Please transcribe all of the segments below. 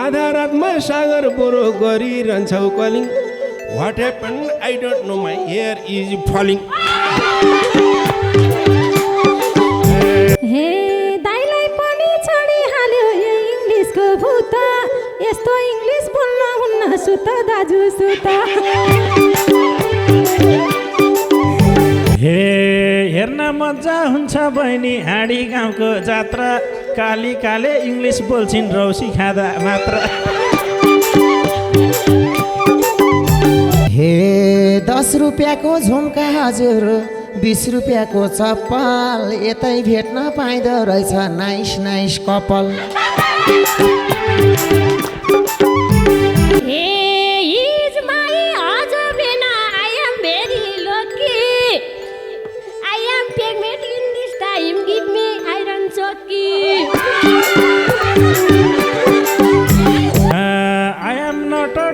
आधा रातमा सागर बोरो गरिरहन्छौ calling What happened? I don't know. My hair is falling. हे दाइलाई पनि छोडी हाल्यो यो इङ्ग्लिसको भूत यस्तो इङ्ग्लिस बोल्न हुन्न सुत दाजु सुत हे हेर्न मजा हुन्छ बहिनी हाँडी गाउँको जात्रा काली काले इङ्ग्लिस बोल्छिन् रौसी खाँदा मात्र हे 10 रुपियाँको झुम्का हजुर 20 रुपियाँको चप्पल यतै भेट्न पाइँदो रहेछ नाइस नाइस कपाल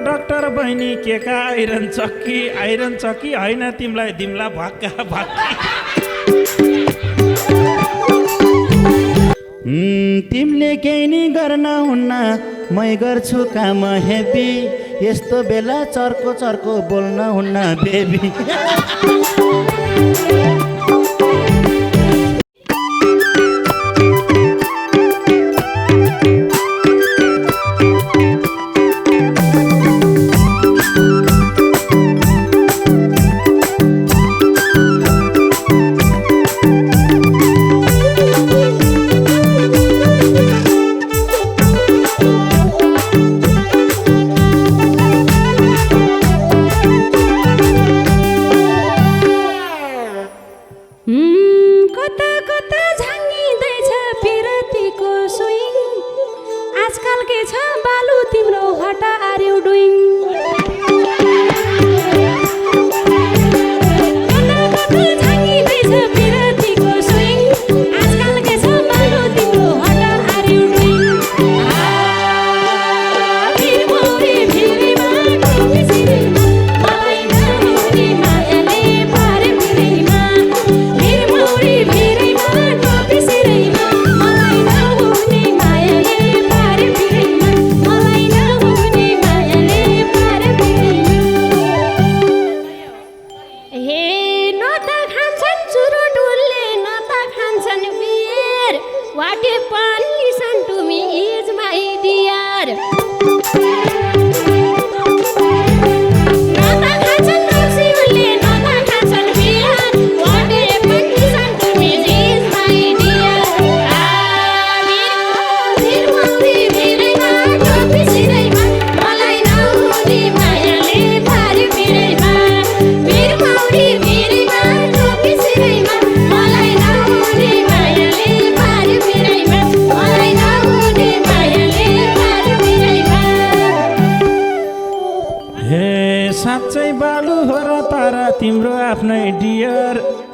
डक्टर बहिनी के का आइरन चक्की होइन तिमीलाई दिम्ला भक्का भक्की तिमीले केही नि गर्न हुन्न मै गर्छु काम हेभी यस्तो बेला चर्को चर्को बोल्न हुन्न बेबी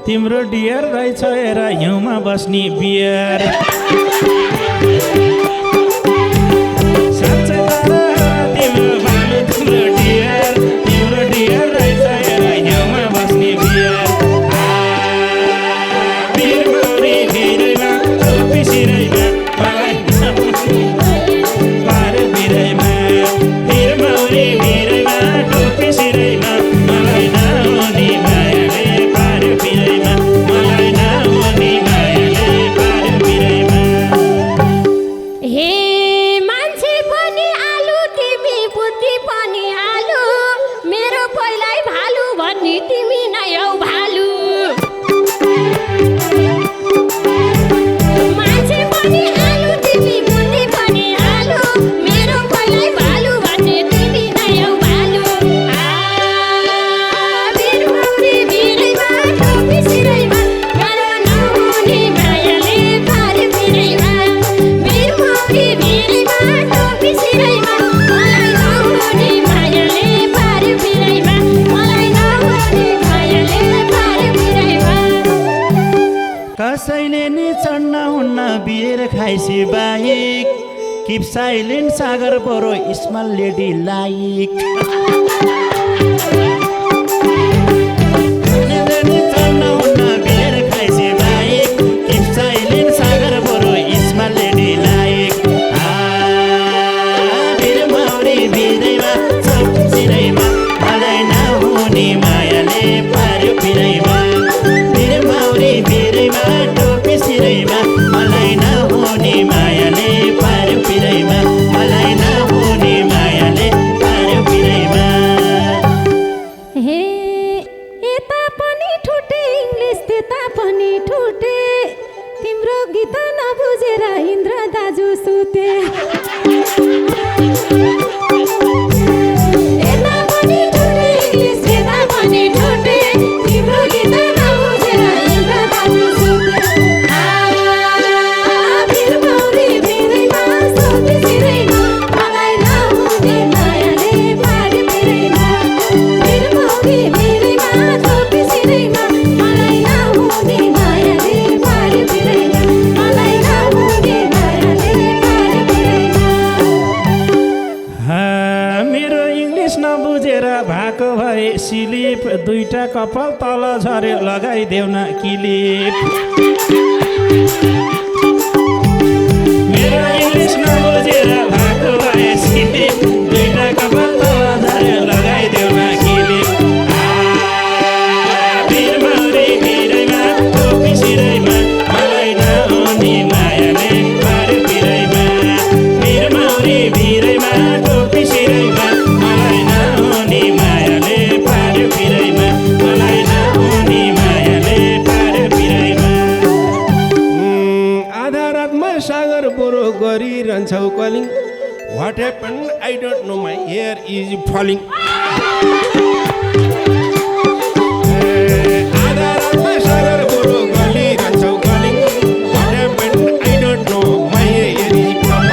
तिम्रो डियर रहेछ हेर हिउँमा बस्ने बियर साँच्चै तिम्रो बालु तिम्रो डियर रहेछ हेर हिउँमा बस्ने बियर बिर मौरी भिरैमा टोपी सिरैमा मलाई पार बिरैमा बिर मौरी भिरैमा टोपी सिरैमा मलाई नहुने मायाले पार बिरैमा मलाई नहुने मायाले पार बिरैमा हे मान्छे पनि आलु तिमी बुद्धि पनि आलु मेरो पहिलाई भालु भन्ने तिमी नै हौ भालु मान्छे पनि आलु तिमी बुद्धि पनि आलु मेरो पहिलाई भालु भन्ने तिमी नै हौ भालु वीर मौरी भिरैमा टोपी सिरैमा मेरो नहुने मायाले पार बिरैमा वीर मौरी भिरैमा टोपी सिरैमा मलाई नहुने मायाले पार बिरैमा मलाई नहुने मायाले पार बिरैमा कसैले नि चढ्न हुन्न बियर खाइसी बाइक किप साइलेन्ट सागर बरो स्मल लेडी लाइक चढ्न हुन्न बियर खाइसी बाइक किप साइलेन्ट सागर बरो स्मल लेडी लाइक मौरी भिरैमा छोपी सिरैमा मलाई नहुने मायाले पार्यो पिरैमा भिर मौरी भिरैमा टोपी सिरैमा मलाई नहुने मायाले पार्यो पिरैमा मलाई नहुने मायाले पार्यो पिरैमा हे यता पनि ठुटे इङ्ग्लिस त्यता पनि ठुटे तिम्रो गीत नबुझेर इन्द्र दाजु सुते यता पनि ठुटे इङ्ग्लिस त्यता पनि ठुटे तिम्रो गीत नबुझेर इन्द्र दाजु सुते भिर मौरी भिरैमा सोती सिरैमा मलाई नहुने मायाले पार्यो पिरैमा भिर मौरी भिरैमा सोती सिरैमा मलाई नहुने मायाले पार्यो पिरैमा मलाई नहुने मायाले पार्यो पिरैमा मेरो इङ्ग्लिस नबुझेर भएको भए सिलिप दुईटा कपाल तल झऱ्यो लगाइदेऊ न किलिप मेरो इङ्ग्लिस नबुझेर भएको भए सिलिप दुईटा कपाल तल झऱ्यो लगाइदेऊ न किलिप भिर मौरी भिरैमा टोपी सिरैमा मलाई नहुने मायाले पार्यो पिरैमा भिर मौरी भिरैमा टोपी सिरैमा मलाई नहुने मायाले पार्यो पिरैमा मलाई नहुने मायाले पार्यो पिरैमा आधा रातमा सागर बोरो गरिरहन्छौ calling what happen I don't know my hair is falling आधा रातमा सागर बोरो गरिरहन्छौ calling what happen I don't know my hair is falling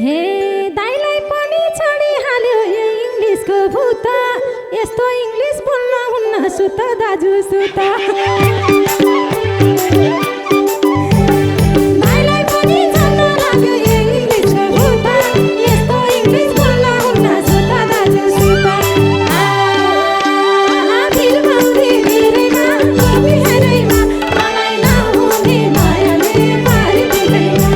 हे दाइलाई पनि छोडिहाल्यो यो इङ्ग्लिसको भूत यस्तो इङ्ग्लिस बोल्न हुन्न सुत दाजु सुत दाइलाई पनि छल्न लाग्यो यो इङ्ग्लिसको भूत यस्तो इङ्ग्लिस बोल्न हुन्न सुत दाजु सुत भिर मौरी भिरैमा टोपी हेरैमा मलाई नहुने मायाले पार्यो पिरैमा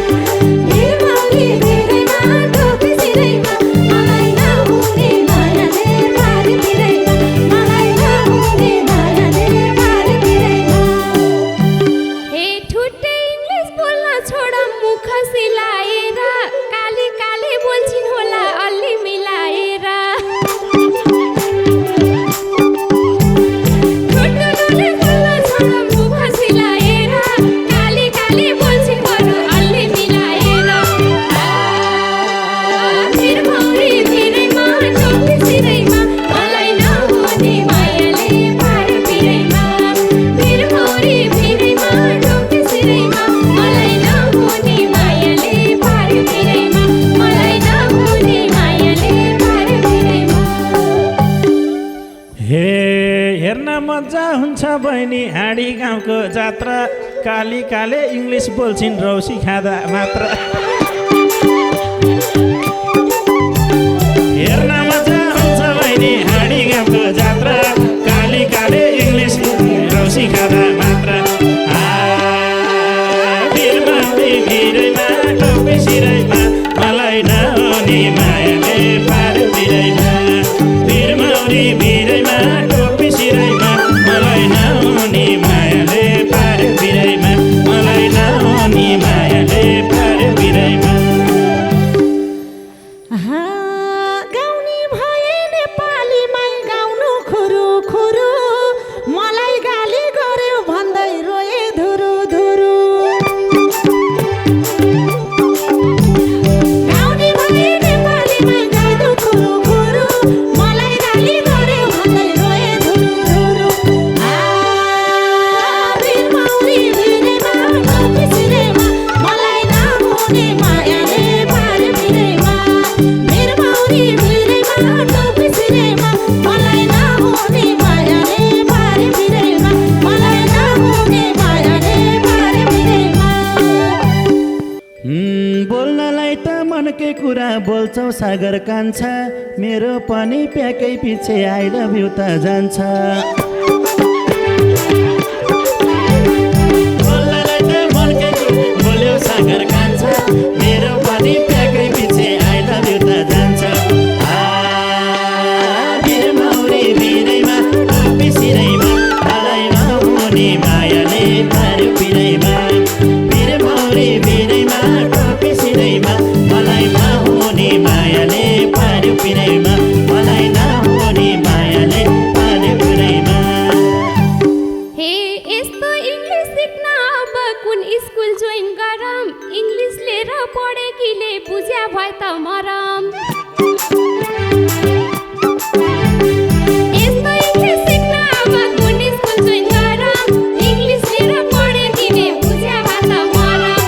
भिर मौरी भिरैमा टोपी सिरैमा मलाई नहुने मायाले पार्यो पिरैमा मलाई नहुने मायाले पार्यो पिरैमा हे ठुटे इङ्ग्लिस बोल्न छोड मुख सिलाएर काली काली बोल्छिन् होला अलि मिलाएर ठुटुले बोल्न छोड मुख सिलाएर काली काली बोल्छिन् बरु अलि मिलाएर भिर मौरी भिरैमा टोपी सिरैमा मलाई नहुने मायाले पार्यो पिरैमा भिर मौरी भिरैमा टोपी सिरैमा मलाई नहुने मायाले पार्यो पिरैमा मलाई नहुने मायाले पार्यो पिरैमा हे हेर्न मजा हुन्छ बहिनी हाँडी गाउँको जात्रा काली काले इङ्ग्लिस बोल्छिन् रौसी खाँदा मात्र हेर्न मजा हुन्छ बहिनी हाँडी गाउँको जात्रा काली काले इङ्ग्लिस रौसी खाँदा मात्र भिर मौरी भिरैमा टोपी सिरैमा मलाई नहुने मायाले पार्यो पिरैमा भिर मौरी भिरैमा टोपी सिरैमा मलाई नहुने मायाले पार्यो पिरैमा मलाई नहुने मायाले पार्यो पिरैमा गाउने भए नेपालीमै गाउनु खुरु खुरु मलाई गाली गर्यो भन्दै रोए धुरु धुरु गाउने भए नेपाली कुरा बोल्छौ सागर कान्छा मेरो पनि प्याकै पछि आई लभ यु त जान्छ बोल्यो सागर कान्छा मेरो पनि प्याकै पछि आई लभ यु त जान्छ बिरमौरी बिरैमा टोपी सिरैमा मलाई नहुने मायाले पार्यो पिरैमा बिरमौरी बिरैमा टोपी सिरैमा मलाई नहुने मायाले पार्यो पिरैमा मलाई नहुने मायाले पार्यो पिरैमा हे यस्तो इङ्ग्लिस सिक्न अब कुन स्कुल जोइन गरौँ इङ्ग्लिस लिएर पढेकीले बुझ्या भए त मरम यस्तो इङ्ग्लिस सिक्न अब कुन स्कुल जोइन गरौँ इङ्ग्लिस लिएर पढेकीले बुझ्या भए त मरम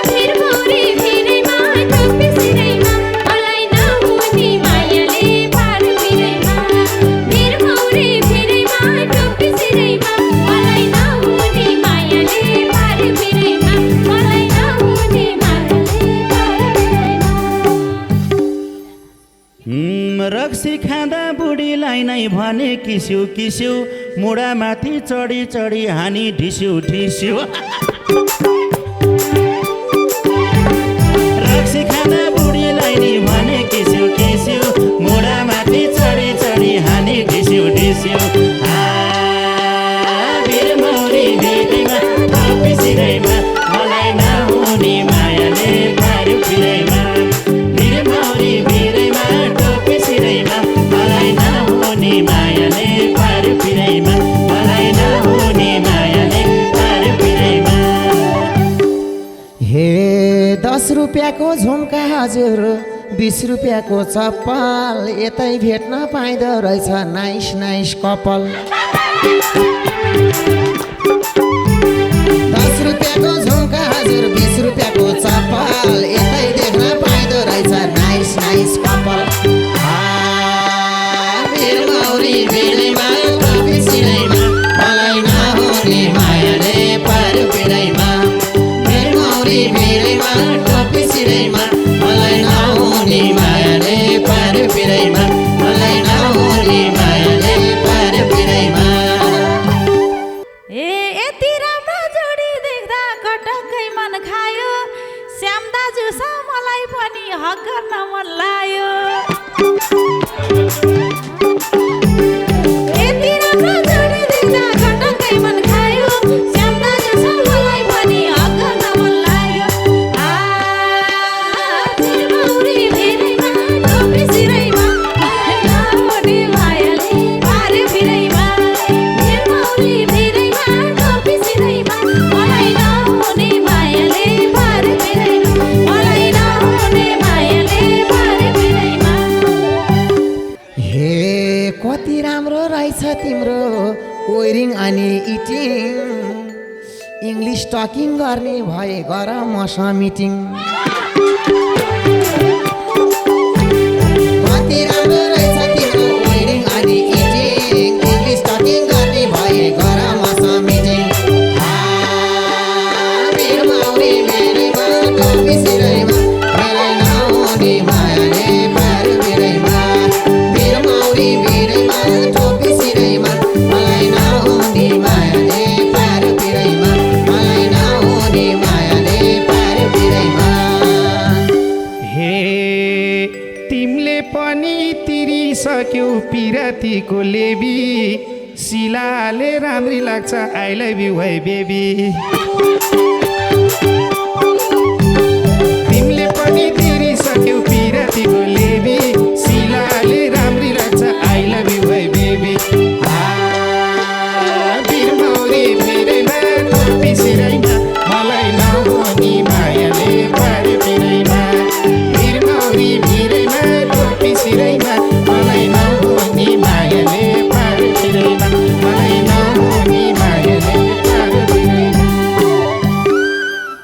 बिरमौरी बिरैमा टोपी सिरैमा मलाई नहुने मायाले पार्यो पिरैमा बिरमौरी बिरैमा टोपी सिरैमा मलाई नहुने मायाले पार्यो पिरैमा मलाई नहुने मायाले पार्यो पिरैमा रक्सी खाँदा बुढीलाई नै भने किस्यु किस्यु मुढामाथि चढी चढी हानी ढिस्यु ढिस्यु रक्सी खाँदा बुढीलाई नै भने किस्यु किस्यु मुढामाथि चढी चढी हानी ढिस्यु ढिस्यु बिरमौरी बिरैमा टोपी सिरैमा मलाई नहुने मायाले पार्यो पिरैमा बिरमौरी बिरैमा टोपी सिरैमा मलाई नहुने मायाले पार्यो पिरैमा मलाई नहुने मायाले पार्यो पिरैमा हे 10 रुपियाँको झुम्का हजुर 20 रुपियाँको चप्पल यतै भेट्न पाइँदो रहेछ नाइस नाइस कपाल 10 रुपियाँको झुम्का हजुर 20 रुपियाँको चप्पल यतै देख्न पाइँदो रहेछ नाइस नाइस कपाल बिरमौरी बिरैमा टोपी सिरैमा मलाई नहुने मायाले पार्यो पिरैमा बिरमौरी बिरैमा टोपी सिरैमा मलाई नहुने मायाले पार्यो पिरैमा मलाई नहुने मायाले पार्यो पिरैमा ए यति राम्रो जोडी देख्दा कटक्कै मन खायो श्याम दाजु सा मलाई पनि हक गर्न मन लाग्यो यति राम्रो जोडी देख्दा कटक्कै मन खायो श्याम दाजु सा मलाई पनि हक गर्न मन लाग्यो बिरमौरी बिरैमा टोपी सिरैमा मलाई नहुने मायाले पार्यो पिरैमा बिरमौरी बिरैमा टोपी सिरैमा मलाई नहुने मायाले पार्यो पिरैमा मलाई नहुने मायाले पार्यो पिरैमा हे कति राम्रो रहेछ तिम्रो वेयरिङ अनि इटिङ इङ्ग्लिस टकिङ गर्ने भए गर मसँग मिटिङ कति राम्रो रहेछ तिम्रो वेयरिङ अनि इटिङ इङ्ग्लिस टकिङ गर्ने भए गर मसँग मिटिङ बिरमौरी बिरैमा टोपी सिरैमा मलाई नहुने मायाले पार्यो पिरैमा बिरमौरी बिरैमा टोपी सिरैमा मलाई नहुने मायाले पार्यो पिरैमा मलाई नहुने मायाले पार्यो पिरैमा हे तिमीले पनि तिरिसक्यौ पिरातीको लेबी शिलाले राम्री लाग्छ आई लभ यु है बेबी तिमीले पनि तिरिसक्यौ पिरातीको लेबी शिलाले राम्री लाग्छ आई लभ यु है बेबी बिरमौरी बिरैमा टोपी सिरैमा मलाई नहुने मायाले पार्यो पिरैमा बिरमौरी बिरैमा टोपी सिरैमा मलाई नहुने मायाले पार्यो पिरैमा मलाई नहुने मायाले पार्यो पिरैमा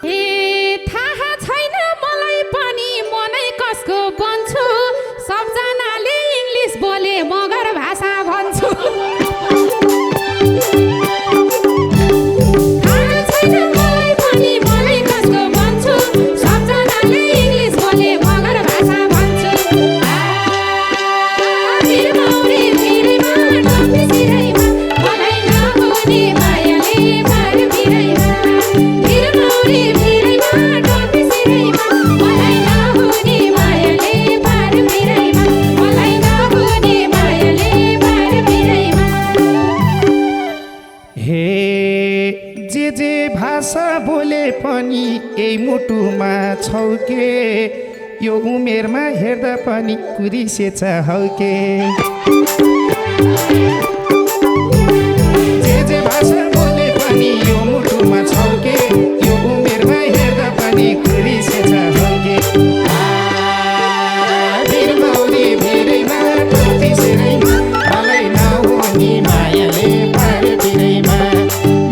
हे थाहा छैन मलाई पनि मनै कसको बन्छु जे भाषा बोले पनि यही मुटुमा छौ के यो उमेरमा हेर्दा पनि कुरिसेछ हौ के जे भाषा बोले पनि यो मुटुमा छौ के यो उमेरमा हेर्दा पनि कुरिसेछ हौ के भिरमौरी भिरैमा टोपी सिरैमा मलाई नहुने मायाले पार भिरैमा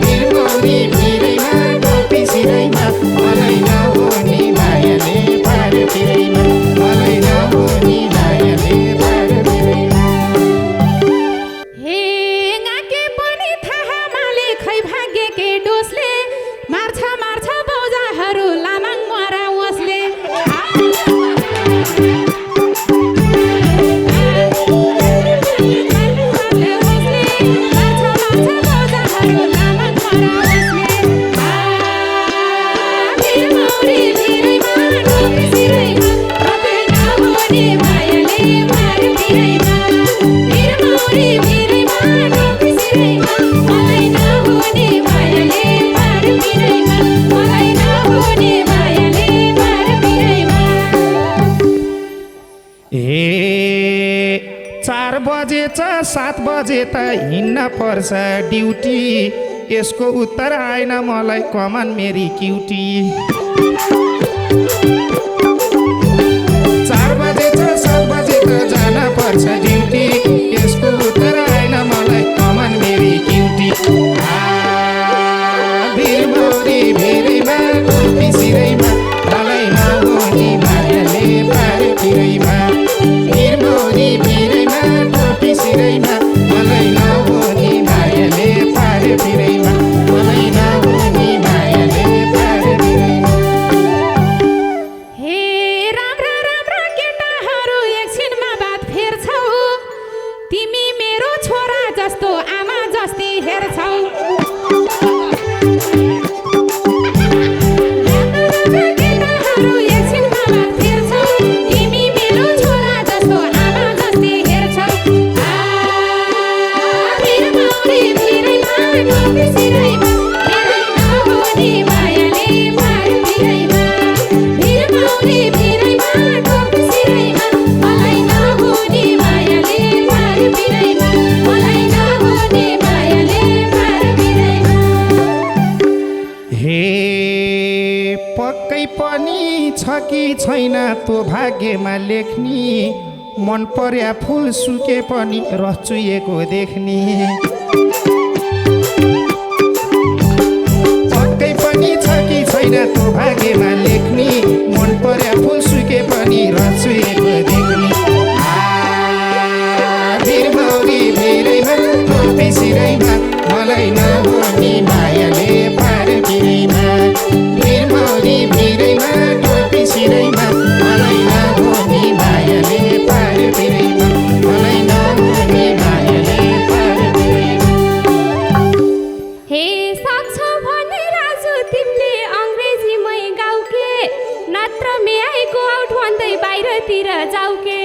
भिरमौरी भिरैमा टोपी सिरैमा मलाई नहुने मायाले पार भिरैमा मलाई नहुने मायाले पार भिरैमा हे गाके पनि थाहा माले खै भाग्य के डोसले मार्छ बौजाहरू लामाङ मरा वसले ए 4 बजे 7 बजे त हिँड्न पर्छ ड्युटी यसको उत्तर आएन मलाई कमान मेरी क्युटी 4 बजे 7 बजे त जान पर्छ ड्युटी यसको उत्तर आएन मलाई कमान मेरी क्युटी भिरमौरी भिरैमा टोपी सिरैमा मलाई नहुने मायाले पार भिरैमा भिरमौरी भिरैमा टोपी सिरैमा मलाई नहुने मायाले पार भिरैमा मलाई नहुने मायाले पार भिरैमा हे राम्रा राम्रा केटाहरू एकछिनमा बात फेर्छौ तिमी मेरो छोरा जस्तो आमा जस्तै हेर्छौ पक्कै पनि छ कि छैन तो भाग्यमा लेख्ने मन पर्या फुल सुके पनि रचुएको देख्ने पक्कै पनि छ कि छैन तो भाग्यमा लेख्ने मन पर्या फुल सुके पनि रचुएको देख्ने भिरमौरी भिरैमा टोपी सिरैमा मलाई नहुने मायाले पार भिरैमा भिरमौरी भिरैमा टोपी सिरैमा मलाई नहुने मायाले पार भिरैमा मलाई नहुने मायाले पार भिरैमा हे सक्छौ भने राजु तिमीले अङ्ग्रेजीमै गाउ के नत्र मे आई गो आउट भन्दै बाहिरतिर जाऊ के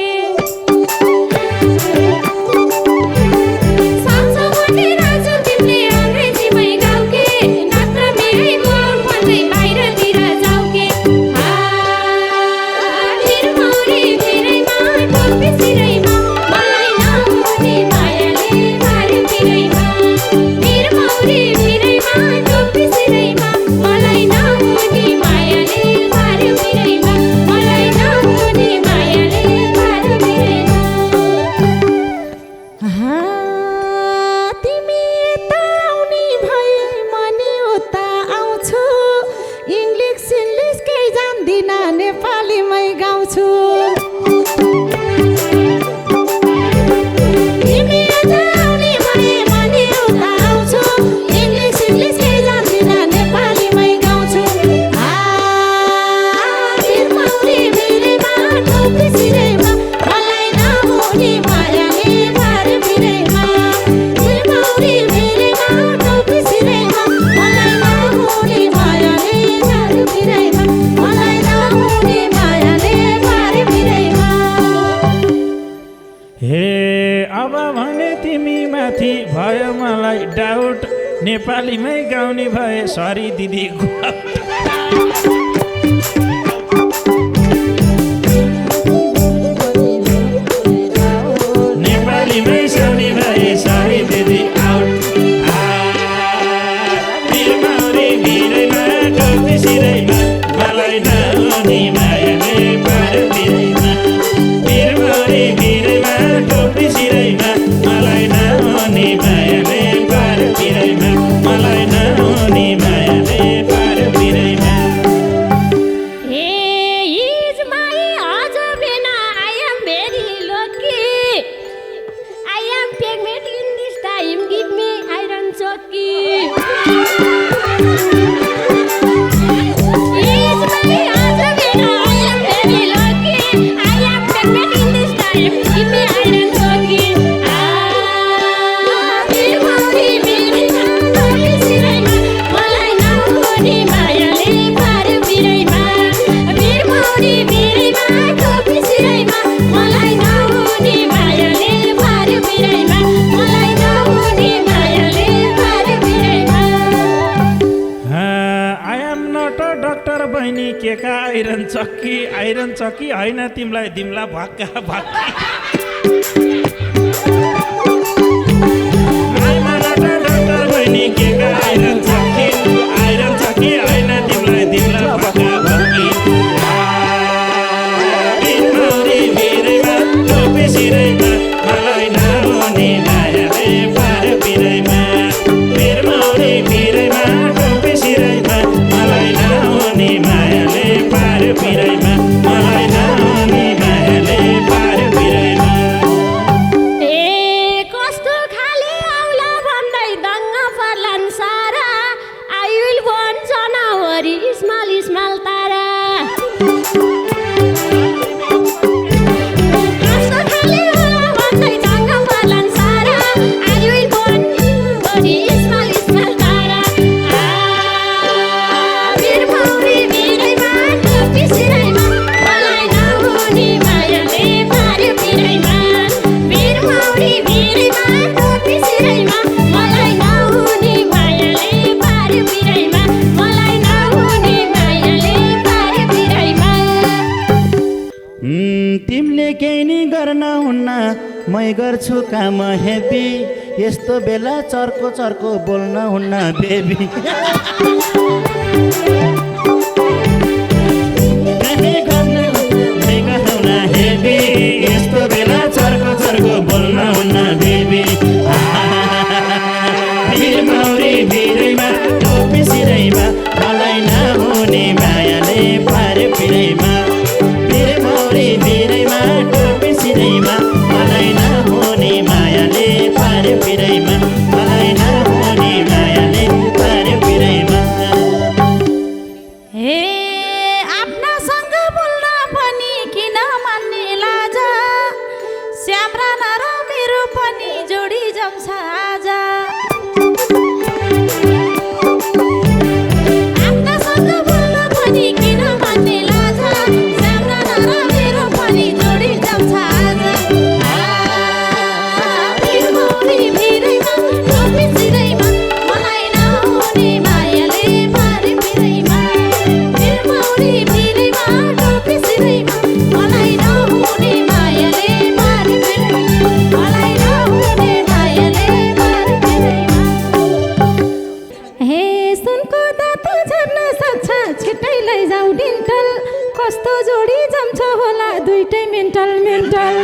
सक्छौ भने राजु तिमीले अङ्ग्रेजीमै गाउ के नत्र मे आई गो आउट भन्दै बाहिरतिर जाऊ के भिरमौरी भिरैमा टोपी सिरैमा मलाई नहुने मायाले पार भिरैमा भिरमौरी भिरैमा टोपी सिरैमा मलाई नहुने मायाले पार भिरैमा मलाई नहुने मायाले पार भिरैमा तिमी यता आउने भए मनी उता आउँछु इङ्ग्लिस केही जान्दिन नेपालीमै गाउँछु तिमी यता आउने भए मनी उता आउँछु इङ्ग्लिस केही जान्दिन नेपालीमै गाउँछु भिरमौरी भिरैमा टोपी सिरैमा मलाई नहुने मायाले पार भिरैमा भिरमौरी भिरैमा टोपी सिरैमा मलाई नहुने मायाले पार भिरैमा मलाई नहुने मायाले नेपालीमै गाउने भए सरी दिदी नेपालीमै साउने भए सरी दिदी आउट बिरमौरी भिरैमा टोपी सिरैमा मलाई नहुने मायाले पार बिरैमा बिरमौरी भिरैमा टोपी सिरैमा मलाई नहुने मायाले पार बिरैमा मलाई नहुने मायाले पार बिरैमा आइरन चक्की होइन तिमीलाई दिम्ला भक्का भक्की डक्टर बहिनी के का आइरन चक्की होइन तिमीलाई दिम्ला भक्का भक्की बिरमौरी भिरैमा टोपी सिरैमा मलाई नहुने मायाले पार बिरैमा बिरमौरी भिरैमा टोपी सिरैमा मलाई नहुने मायाले पार बिरैमा मलाई नहुने मायाले पार बिरैमा कस्तो खाले आउला भन्दै दङ्ग पर्लान् सारा आई विल वान जनावरी स्मल स्मल तारा कस्तो खाले आउला भन्दै दङ्ग पर्लान् सारा आई विल वान बडी स्मल स्मल तारा बिरमौरी भिरैमा टोपी सिरैमा मलाई नहुने मायाले पार बिरैमा बिरमौरी भिरैमा टोपी सिरैमा मलाई नहुने मायाले पार बिरैमा मलाई नहुने मायाले पार बिरैमा तिमीले केही नि गर्न हुन्न मै गर्छु काम हेबी यस्तो बेला चर्को चर्को बोल्न हुन्न बेबी हेबी यस्तो बेला चर्को चर्को बोल्न हुन्न बेबी बिरमौरी भिरैमा टोपी सिरैमा मलाई नहुने मायाले पार बिरैमा बिरमौरी भिरैमा टोपी सिरैमा मलाई नहुने मायाले पार बिरैमा मलाई नहुने मायाले पार बिरैमा हे आफ्नासँग बोल्न पनि किन मान्ने लाज श्याम्रा र मेरो पनि जोडी जम्छ आज आफ्नासँग बोल्न पनि किन मान्ने लाज श्याम्रा र मेरो पनि जोडी जम्छ आज बिरमौरी भिरैमा टोपी सिरैमा मलाई नहुने मायाले पार बिरैमा बिरमौरी भिरैमा टोपी सिरैमा मलाई नहुने मायाले पार बिरैमा मलाई नहुने मायाले पार बिरैमा हे सुनको दातो झर्न सक्छ छिट्टै लैजाऊ डिन्टल कस्तो जोडी जम्छ होला दुईटै मेन्टल मेन्टल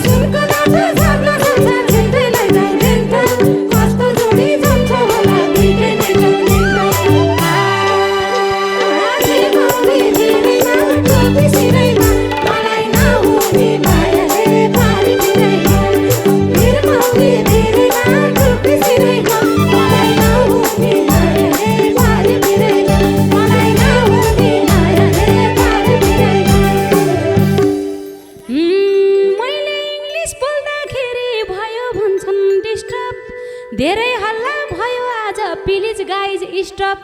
सुनको दातो झर्न सक्छ छिट्टै लैजाऊ डिन्टल कस्तो जोडी जम्छ होला दुईटै मेन्टल मेन्टल बिरमौरी भिरैमा टोपी सिरैमा मलाई नहुने मायाले पार बिरैमा बिरमौरी भिरैमा टोपी सिरैमा मलाई नहुने मायाले पार बिरैमा मलाई नहुने मायाले पार बिरैमा मैले इङ्ग्लिस बोल्दाखेरि भयो भन्छन् डिस्टर्ब धेरै हल्ला भयो आज प्लिज गाइज स्टप